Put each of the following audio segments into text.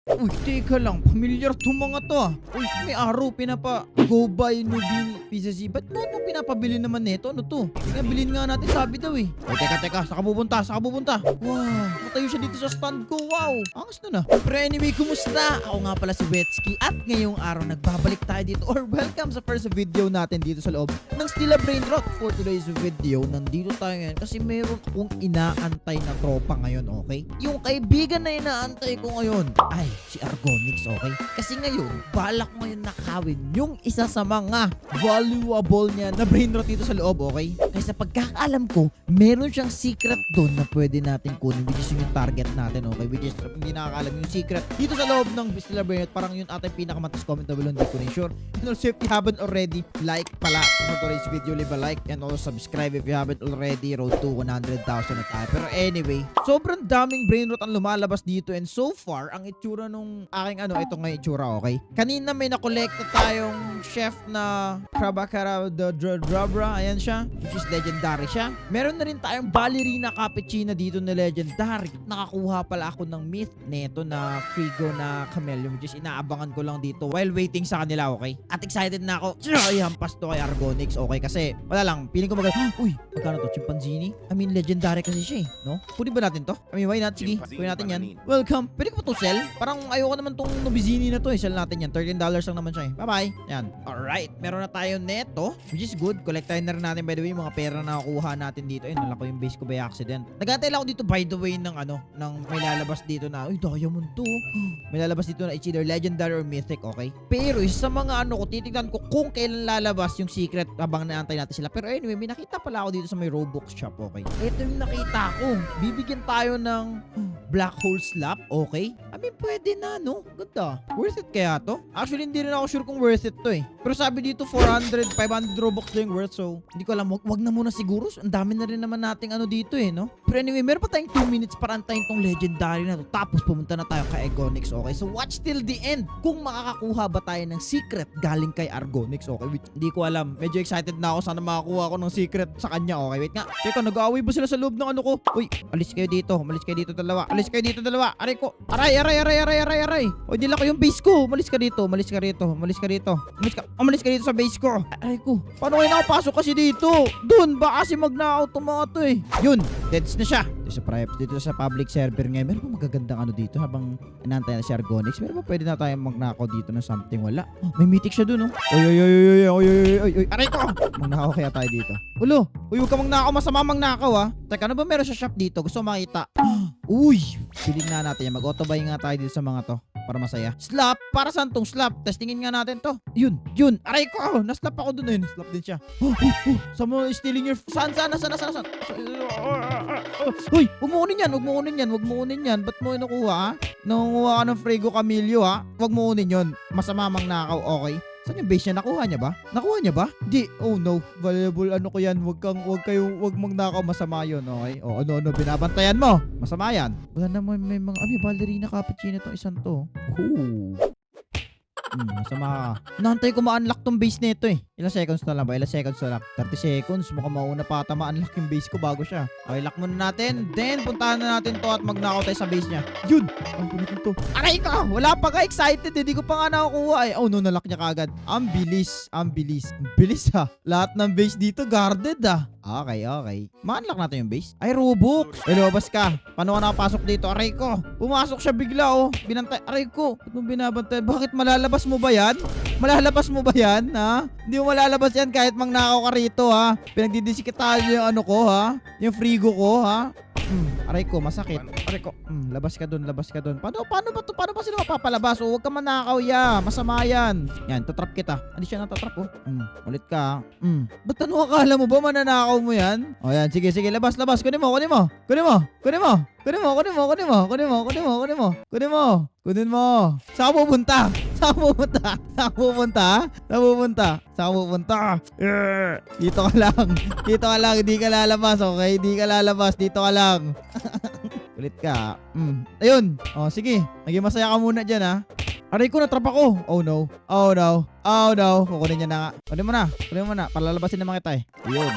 Uy, teka lang. Familiar tong mga to ah. Uy, may araw pinapa go buy Nubini Pizza Z. Ba't mo pinapabili naman nito? Ano to? Kaya bilhin nga natin sabi daw eh. Uy, teka. Saka pupunta? Wow, matayo siya dito sa stand ko. Wow, angas na na. Pero anyway, kumusta? Ako nga pala si Wetsky at ngayong araw nagbabalik tayo dito or welcome sa first video natin dito sa loob ng Stila Brain Rot. For today's video, nandito tayo ngayon kasi meron akong inaantay na tropa ngayon, okay? Yung kaibigan na inaantay ko ngayon ay si Argonix, okay? Kasi ngayon, balak ko ngayon nakawin yung isa sa mga valuable niya na brain rot dito sa loob, okay? Kasi sa pagkakaalam ko, meron siyang secret doon na pwede natin kunin, which is yung target natin, okay? Which is, hindi nakakaalam yung secret dito sa loob ng Stila Brain Rot, parang yun ata yung pinakamatas comment na below, hindi ko rin sure. And also, if you haven't already, like pala for today's video, leave a like and also subscribe if you haven't already. Road to 100,000 na tayo. Pero anyway, sobrang daming brain rot ang lumalabas dito and so far, ang itsura nung aking ito nga itsura, okay? Kanina may nakolekta tayong chef na Krabakara the Drabra, ayan siya, which is legendary siya. Meron na rin tayong ballerina cappuccino dito na legendary. Nakakuha pala ako ng myth neto na Frigo na Chameleon, which is inaabangan ko lang dito while waiting sa kanila, okay? At excited na ako. Ay, hampas to kay Argonix, okay? Kasi, wala lang, feeling ko uy, magkano to? Chimpanzini? I mean, legendary kasi siya eh, no? Kunin ba natin to? I mean, why not? Sige, kunin natin yan. Welcome. Pwede ko pa to sell? Parang ayoko naman tong Nubizini na to eh. Sell natin yan. $13 lang naman siya eh. Bye-bye. Yan. Alright. Meron na tayo neto, which is good. Collect na rin natin, by the way, yung mga pera na nakukuha natin dito. Ayun, nalako yung base ko by accident. Nag-antay lang ako dito, by the way, ng may lalabas dito na, uy, diamond to. May lalabas dito na it's either legendary or mythic, okay? Pero sa mga ko, titignan ko kung kailan lalabas yung secret habang naantay natin sila. Pero anyway, may nakita pala ako dito sa may Robux shop, okay? Ito yung nakita ko. Bibigyan tayo ng black hole slap, okay? I mean, pwede na, no? Ganda. Worth it kaya to? Actually, hindi rin ako sure kung worth it to eh. Pero sabi dito, 400, 500 Robux din worth. So, hindi ko alam. Wag na muna siguro. Ang dami na rin naman nating dito eh, no? Pero anyway, meron pa tayong 2 minutes para antayin tong legendary na to. Tapos, pumunta na tayo kay Argonix, okay? So, watch till the end kung makakakuha ba tayo ng secret galing kay Argonix, okay? Which, hindi ko alam. Medyo excited na ako. Sana makakuha ko ng secret sa kanya, okay? Wait nga. Teka, nag-aaway ba sila sa loob ng ko? Uy, alis kayo dito. Malis kayo dito dalawa. Alis kayo dito dalawa. Aray ko. Aray. Uy, dila ko yung base ko. Malis ka dito. Malis ka dito sa base ko. Aray ko. Paano kayo nakapasok kasi dito? Dun, baka kasi mag-knockout tong mga to eh. Yun, deads na siya. Dito sa public server ngayon. Meron pa magagandang dito habang inaantay na si Argonix. Meron pa pwede na tayong mag-knockout dito ng something. Wala. Oh, may mythic siya dun, oh. Uy. Aray ko. Mag-knockout kaya tayo dito. Ulo. Uy, huwag ka mag-knockout. Masama mag-knockout, ha. Teka, ano ba meron sa shop dito? Gusto mo makita? Uy. Piling nga natin yan. Mag-auto-buy nga tayo dito sa mga to. Para masaya. Slap? Para saan tong slap? Testingin nga natin to. Yun. Aray ko. Naslap ako dun eh. Naslap din siya. Someone is stealing your... Saan? Uy, huwag mo kunin yan. Ba't mo inukuha, ha? Nangunguha ka ng Frigo Camilio, ha? Huwag mo kunin yun. Masama mang nakaw, okay? Saan yung base niya? Nakuha niya ba? Di. Oh no. Valuable ko yan. Huwag magnakaw. Masama yun. Okay? O ano. Binabantayan mo. Masama yan. Wala naman may mga ballerina cappuccino itong isang to. Ooh. Masama ka. Nantay ko ma-unlock tong base nito eh. Ilang seconds na lang ba? 30 seconds. Mukhang mauna pa ata ma-unlock yung base ko bago siya. Okay, lock muna natin. Then, puntahan na natin to at mag-knockout tayo sa base niya. Yun! Ang kulitin to. Aray ka! Wala pa ka excited eh. Di ko pa nga nakukuha eh. Oh no, nalock niya kagad. Ang bilis ha. Lahat ng base dito guarded ah. Okay. Ma-unlock natin yung base. Ay, Robux! Ay, lumabas ka. Paano ka nakapasok dito? Aray ko! Pumasok siya bigla oh. Binantay. Aray ko! Ba't mo binabantay? Bakit malalabas mo ba yan? Ha? Hindi mo malalabas yan kahit mangnakaw ka rito ha. Pinagdidisikitahan yung ko ha. Yung Frigo ko ha. Aray ko, masakit. Aray ko. Labas ka dun. Paano ba to? Paano ba sila mapapalabas? Huwag ka manakaw ya. Masama yan. Yan, tatrap kita. Hindi siya natatrap oh. Ulit ka. Ba't akala mo ba mananakaw mo yan? O yan, sige. Labas. Kunin mo. Saan pupunta? Dito ka lang. Hindi ka lalabas, okay? Dito ka lang. Ulit ka. Ayun. O, sige. Naging masaya ka muna dyan, ha? Aray ko, natrap ako. Oh no. Oh no. Oh no. Kukunin niya na nga. Kunin mo na. Kunin mo na. Palalabasin naman kita eh. Yun.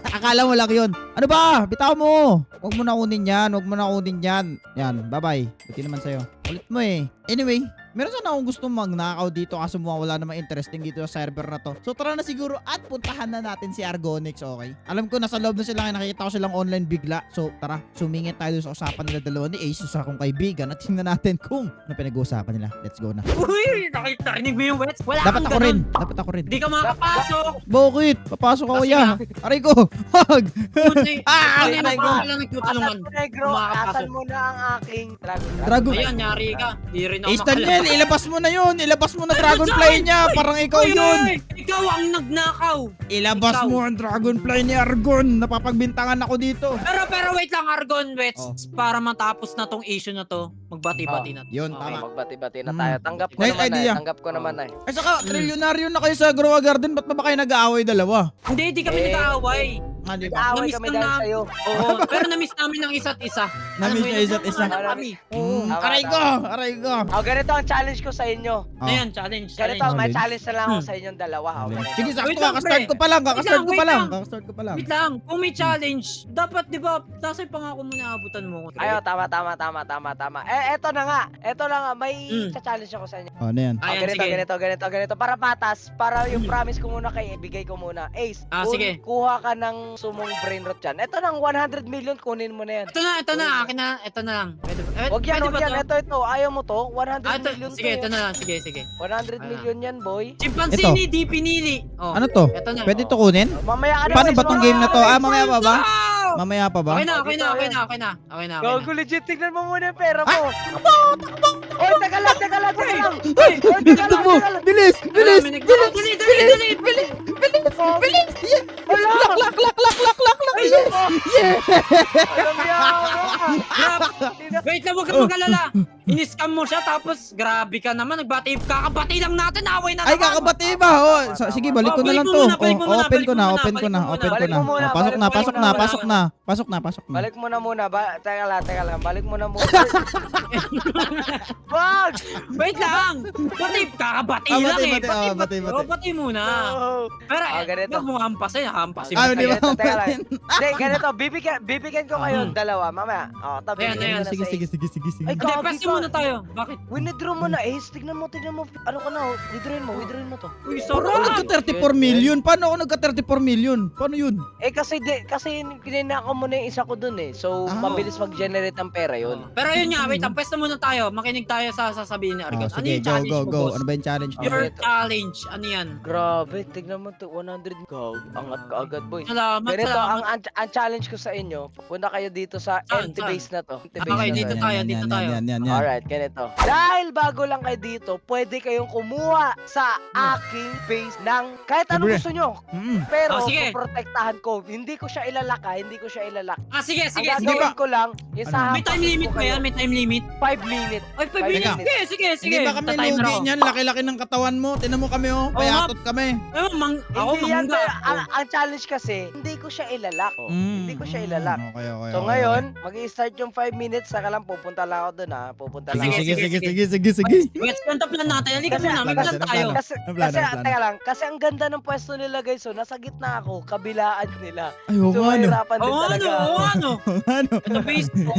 Akala mo lang yun. Ano ba? Bitaw mo. Huwag mo na kunin yan. Huwag mo na kunin yan. Yan. Bye-bye. Buti naman sa'yo. Ulit mo eh. Anyway, meron sana akong gusto magnakaw dito kaso wala namang interesting dito sa server na to. So tara na siguro at puntahan na natin si Argonix, okay? Alam ko nasa loob na sila, nakikita ko silang online bigla. So tara, sumingit tayo sa usapan nila dalawa ni Ace sa akong kaibigan at tingnan natin kung ano pinag-uusapan nila. Let's go na. Uy, nakikarinig mo yung wets. Wala Dapat kang ako rin. ganun. Dapat ako rin. Hindi ka makakapasok. Bakit? Papasok ako Kasi yan. Aray ko. Hag. Puti. Ah, Hindi aray na ko. pala nagtutulungan. Negro, Makakapasok. asan mo na ang aking Dragon. Ayan, nyari ka. Di rin ako Ace yan. makalabas. Ilabas mo na yun. Ilabas mo na Dragonfly niya. Parang ikaw Uy, yun. uy, ikaw ang nagnakaw. Ilabas Ikaw. mo ang Dragonfly ni Argon. Napapagbintangan ako dito. Pero wait lang, Argon, wets. Oh. Para matapos na tong issue na to, magbati-bati na. Yun, Okay. tama. Magbati-bati na tayo. Tanggap ko Nice naman idea. Tanggap ko naman ay. Ay saka, trilyonaryo na kayo sa Growa Garden. Ba't pa ba kayo nag-aaway dalawa? Hindi kami Eh. nag-aaway. Ah, di ba? Nag-aaway Namiss kami lang dahil na- sa'yo. Oo, pero na-miss namin ang isa't isa. Namiss Alam mo niya yun, isa't isa. nagmamahalan kami. Tama, Aray ko! tama. Aray ko! Ganito ang challenge ko sa inyo. Oh. Ayan, challenge. Ganito, Challenge. may challenge na lang ako sa inyong dalawa. Ganito. Sige, sakto Wait ka. lang, Kakastart pre. ko pa lang. Kakastart ko Wait pa lang. lang. Kakastart ko pa lang. Wait lang, kung may challenge, dapat di ba, nasa pangako mo na abutan mo ko. Ayo, tama. Eto na nga. Eto na nga. May challenge ako sa inyo. Oh, ano yan? Ayan, sige. Ganito. Para patas. Para yung promise ko muna kay ibigay ko muna. Ace, Sige. kuha ka ng sumong brain rot dyan. Ito ng 100 million, kunin mo na yan. Ito na, akin na, ito na lang. Wag yan. to? Ito. Ayaw mo to? 100 Ito, million sige, to. ito na lang, sige. 100 million yan, boy. Chimpanzini, di pinili. Oh, Ano to? ito na. Pwede to kunin? Mamaya ka na. Paano boys, ba tong game na to? mamaya. Mamaya pa ba? Wow! Mamaya pa ba? Okay na. Gago, legit. Tignan mo muna yung pera mo. Oy, teka lang. Ay, Takbo! Bilis! Bilis! Dali! Bilis! Yeah! Wala! Lak! Yeah! Alam niya Wait lang, huwag kang mag-alala. In-scam mo siya, tapos grabe ka naman, kakabati lang natin, away na Ay, naman. kakabati ba? Oh, sige, balik ko na lang to. Balik mo muna, Open ko na. Balik mo muna, Pasok na. balik Balik mo na muna. Teka lang. Balik mo na muna. Wag! Wait lang! Kakabati Ah, lang bati, eh. bati, bati. Bati muna. No. Pero ganito. wag mo hampasin, hampasin. Ah, di ba? Teka lang. Hindi, ganito. Bibigyan ko kayo dalawa. Mamaya. Ayan, ayan. Sige. Ay, Hindi, gagi pwede ka. muna tayo. Bakit? Withdraw mo na, Ace. Tignan mo. Ano ka na, oh. Withdrawin mo to. Uy, Paano sarap! nagka-34 million? Paano ako nagka-34 million? Paano yun? Kasi kininako mo na yung isa ko dun eh. So, Ah. mabilis mag-generate ng pera yun. Pero yun nga, wait lang, pwesto muna tayo. Makinig tayo sa sasabihin ni Argon. Ano Sige, yung challenge mo, go. boss? Ano ba yung challenge niyo? Your Ito. challenge, ano yan? Grabe, tignan mo to, 100 gold. Angat ka agad, boy. Salamat, Ganito, salamat. ang challenge ko sa inyo, punta kayo dito sa Saan? empty base na to. Empty Okay, base na dito to. tayo, dito tayo. Yan. Alright, ganito. Dahil bago lang kayo dito, pwede kayong kumuha sa aking base ng kahit ano Libre. gusto nyo. Mm. Pero, Oh, sige. protektahan ko. Hindi ko siya ilalak. Ah, sige. Ang Sige. gagawin ko lang, yung Ano? sa May time limit ba yan? May time limit? 5 minutes. Ay, 5 Five minutes. minutes. Sige. Hindi ba kami Tatimer lugi ako. niyan? Laki-laki ng katawan mo. Tinan mo kami oh. Payatot kami. Ako, Hindi yan, mangga. ang challenge kasi, hindi ko siya ilalak. Hindi ko siya ilalak. Okay. So ngayon, mag-i-start yung 5 minutes, saka lang pupunta lang ako dun ha. Pupunta lang ako. Sige. Wait, kwento plan natin. Halika Kasi- muna, may plan kasi- tayo. Kasi, Ano plano, kasi, ano plano? teka lang, kasi ang ganda ng pwesto nila guys, so nasa gitna ako, kabilaan nila. Ay, oo So nga no. mahirapan din Oo, talaga. ano? Ano? Ito, base ko.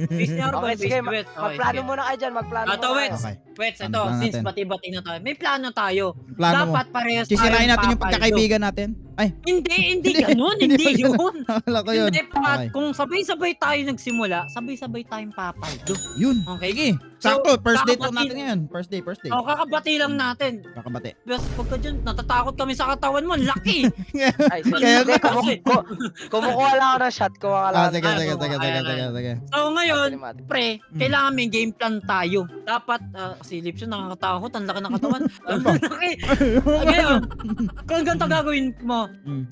Base niya, Okay, sige, wait. magplano muna kayo dyan, magplano Ito, muna wait. kayo. Okay. Wait, Ano ito, plan since natin? bati-bati na tayo. May plano tayo. Plano mo. Dapat parehas Sisirain natin yung papaldo. pagkakaibigan natin. Ay, Hindi ganun, hindi yun. akala ko yun. Hindi, Okay. kung sabay-sabay tayo nagsimula, sabay-sabay tayong papaldo. Yun. Okay? Sige. Sakto, first date kakabati- natin ngayon. First day. O, kakabati lang natin. Kakabati. Bes, pagka dyan, natatakot kami sa katawan mo, laki. Ay, sige. Kaya Hindi, nga. kumukuha lang ako ng shot, kumuha lang Ah, ako. sige. Ayan. So ngayon, pre, Mm. kailangan may game plan tayo. Dapat, silip siya, nakakatakot, ang laki ng katawan. Ano ba? Laki. Ngayon, kung ganito gagawin mo,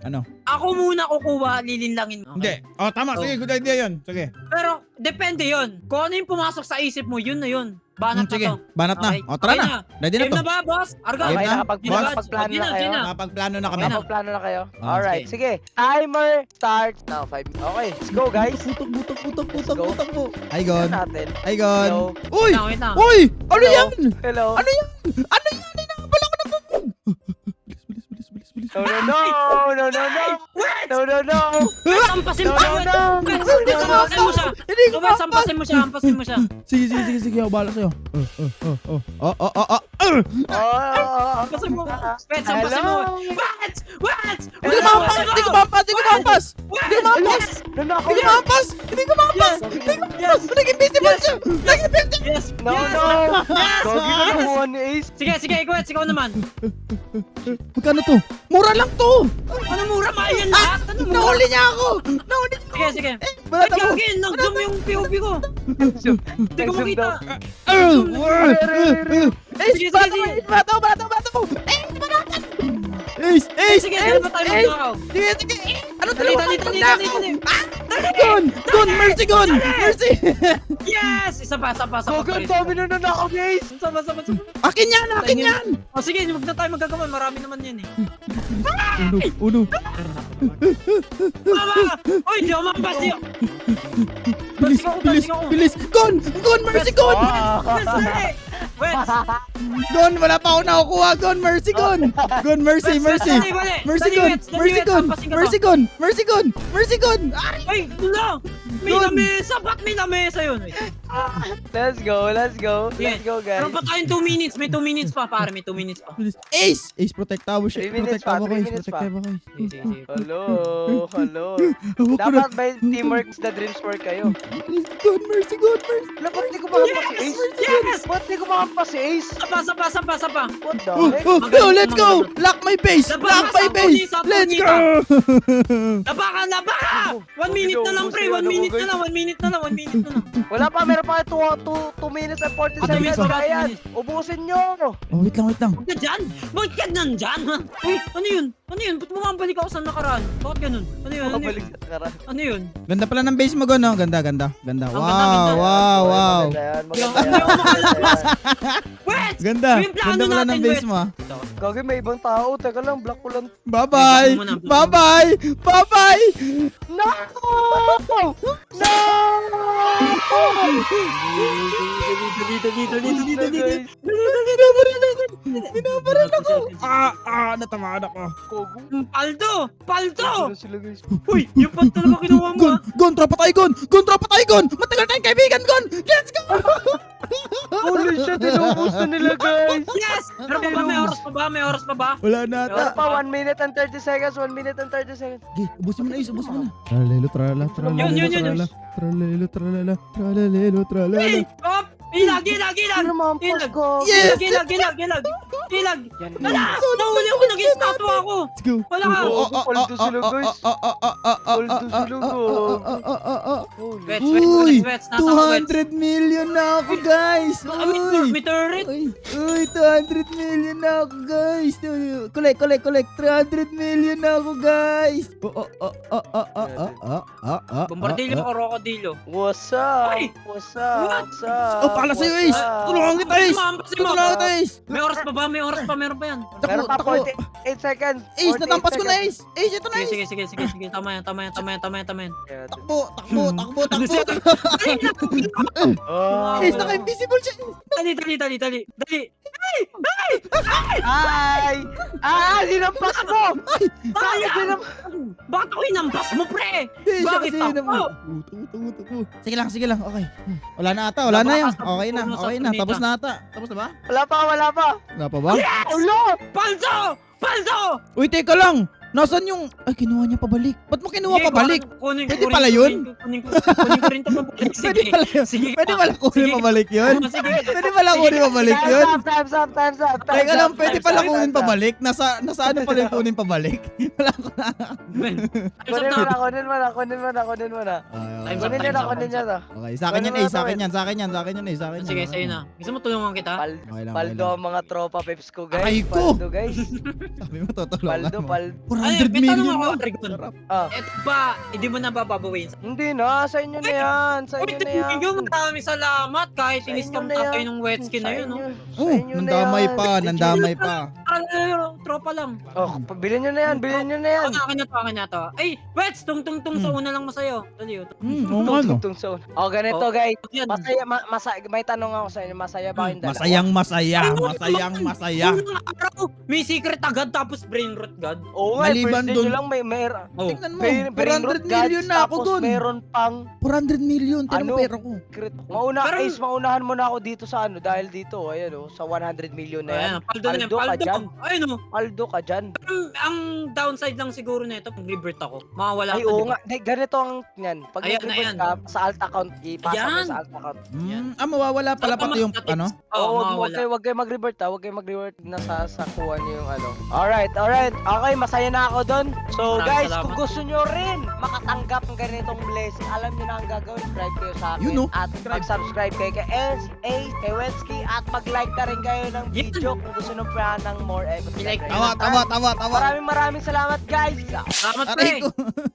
Ano? ako muna kukuha, lilinlangin mo. Hindi. Oh, tama. Sige, good idea yun. Sige. Pero, depende yon. Kung ano yung pumasok sa isip mo, yun na yun. Banat na Sige, to. banat na. Okay. O, tara Okay na. Ready na Game to. na ba, boss? Argo. Game Okay, na. nakapagplano Boss. na kayo. Nakapagplano na kami. Okay na. Nakapagplano na kayo? Ah, Alright, sige. Timer starts now. 5 minutes. Okay, let's go guys. Putok go. po. Ay, Gon. Tignan natin. Ay, Gon. Hello. Uy! Wait lang. Uy! Ano Hello. yan? Hello. Ano yan? Ano yan? Inakabala ko na po. Bilis. No, no, no. No, no, no. No, no, no. Sampasin No, mo. no, no. Sampasin mo siya. Hindi ko Wait, sampasin mo siya. Sampasin mo siya. Sige. Ako bahala sa'yo. Oh. Sampasin mo. Wait, sampasin mo. Wait! Hindi ko mampas! Hindi ko mampas! Nanakaw Hindi ko yan. mampas! Naging invisible siya! Yes! No, no. Gogi na nakuha ni Ace. Sige, ikaw naman. Magkano to? Mura lang to! Ano mura? Mahal yan lahat. Ano mura? Nahuli niya ako! Sige. Balat Ba't ako! gagawin? Nag-zoom yung POV ko. Hindi ko makita. Ace! Balat ako! Ace! Sige, dali pa tayo magkakaw. Sige! Ano Dali. Gon! Mercy! Yes! Isa pa. Gogi, ang dami na nanakaw ni Ace. Sama. Akin yan! O sige, huwag na tayo magkagawa. Marami naman yan eh. Uno! Mama! Uy, di ako mabas niyo! Bilis! Gon! Mercy! Gon! Wait! Gon! Wala pa ako nakukuha! Gon! Mercy! Gon! Mercy! Ay! Uy, wala! May Doon. lamesa! Ba't may lamesa yun? Wait. Let's go. Let's go, guys. Meron pa tayong 2 minutes. May 2 minutes pa, pare. May 2 minutes pa. Bilis. Ace! Protektawa siya. 3 minutes pa, 3 minutes pa. Sige. Hello. Hawak ko na. Dapat by teamwork is the dreams work kayo. Gon! Mercy! Wala, ba't di ko makampas si Ace? Yes! Ba't di ko makampas si Ace? Sapa. What the heck? Go! Let's go! Lock my base! Laban, Lock my base! sampu Let's dito. go! Laba ka! 1 minute na lang, pre. 1 minute na lang. 1 minute na lang. Wala pa, meron pa 2 minutes and 40 Ah, 2 minutes seconds. pa, 2 Ayan, minutes. ubusin nyo. Oh, wait lang. Huwag ka dyan! Bakit ka nandyan? Ha? Uy, ano yun? Ba't bumabalik ako sa nakaraan? Bakit ganun? Ano yun? Mabalik sa karan. Ano yun? Ganda pala ng base mo, Gon, no? Ganda. ganda. Wow. Maganda yan. Wait! Ganda. Yung plano Ganda pala ng natin, base wait. mo, ah. Gagi, may ibang tao. Teka lang, black ko lang. Bye-bye! Muna. Bye-bye! No! No! Dali. Binabaran ako! Natamaan ako. Kogo. Paldo! Sila guys. Uy, yung pat talaga kinuha mo ah. Gon, tropa tayo, Gon! Matagal tayong kaibigan, Gon! Let's go! Holy shit, inubos na nila guys. Yes! Meron pa ba? May oras pa ba? Wala na Wala ata. pa, 1 minute and 30 seconds. 1 minute and 30 seconds. Okay, ubusin mo na, Ace, ubusin mo na. Tralala. Yun. Tralala. Hey! Op! Ilag! Ano naman, Ilag! Pasko? Yes! Ilag! Yan Wala! Nahuli ako! Naging statwa ako! Let's go. Wala ka! Paldo sila guys. Paldo sila guys. Wets. Nasa ko, Wets. 200 million na ako, guys! May turret! Uy, 200 million na ako, guys! Collect! 300 million na ako, guys! Bombardillo o krokodilyo? What's up? Ay! What's up? What? What's up? Oh, pala sa'yo, Ace! What's up? Tulungan kita, Ace! Mampasin mo! Tulungan kita, Ace! May oras pa ba? Meron pa yan. Meron pa Takbo. 48 seconds. Ace, 48 natampas ko na, seconds. Ace! Ace, ito na, Ace! Sige. Tama yan. Yeah, Takbo! Ano siya? Oh. Ace, naka-invisible siya! Dali. Ay! Dinampas mo! Sayang! Bakit ako inampas mo, pre? Ace, Bakit kasi ako? Sige lang, okay. Wala na ata, wala na yun. Okay na. Tapos na ata. Tapos na ba? Wala pa. Wala pa ba? Ulo! Paldo! Uy, teka lang! Nasaan yung... Ay, kinuha niya pabalik. Ba't mo kinuha Sige, pabalik? kunin Pwede pala yun? Kunin ko rin ito pabalik. Pwede pala yun. Sige. Pwede pala kunin pabalik yun? Sige. Pwede pala kunin pabalik yun? Time's up. Teka lang, pwede pala kunin pabalik? Nasa ano pala yung kunin pabalik? Wala ko na. Kunin mo na. Time's up, Kunin time's up. niya to. Okay, sa akin yan, Ace. Sa akin yan. Sige, sa'yo na. Gusto mo tulungan kita? Okay lang. Paldo ang mga tropa peps ko guys. Aray ko! Paldo guys. Sabi mo, tutulungan Paldo. mo. 100 may tanong million ako, mo. Dragon. Sarap. Eto ba, hindi mo na bababawin sa... Hindi na, sa inyo na yan. Sa Uy, inyo na yan. Tito, maraming salamat. Kahit Sa in-scam inyo na tatay yan. ng wet skin na Sa yun, no? inyo- sa Oh, inyo na nandamay yan. pa, nandamay pa. Tropa lang. Oh, bilhin nyo na yan, bilhin nyo na yan. Akin na to. Ay, Wets, tung sa una lang mo sa'yo. Dali, Oo nga no. Tungtong sa una. Oh, ganito Oh. guys. Yan. May tanong ako sa inyo, masaya ba kayong dalawa? Masayang masaya. Unang araw, may secret agad tapos brain rot god. Oo nga, Maliban first day dun- nyo lang may Oh. Tingnan mo, brain 400 rot million gods, na ako tapos dun. meron pang 400 million, tinan mo Ano? pera ko. secret. Pero- Ace, maunahan mo na ako dito sa ano, dahil dito, ayan oh, sa 100 million na yan. Ayan, paldo na yan, Paldo ka paldo. dyan. Ayun o. Aldo ka dyan. Ang downside lang siguro nito, pag revert ako, mawawala Ay, ka, oo di ba? nga. Ganito ang yan. Pag Ayan, nag-report ayan. ka, sa alt account, ipasa mo Ayan. sa alt account. Mawawala pala pati yung ano. Oo, Huwag mawawala. kayo mag-revert ha. Huwag kayo mag-revert na sa kuha niyo yung ano. Alright. Okay, masaya na ako doon. So Maraming guys, salamat. kung gusto nyo rin makatanggap ng ganitong blessing, alam nyo na ang gagawin. Subscribe kayo sa akin. Yun, no? At mag-subscribe kayo kay LCA, kay Wetsky, at mag-like na rin kayo ng Yan. video kung gusto nyo pa ng more episodes. I-like Alright. Tawa. Maraming salamat guys. Salamat, Aray pre. ko.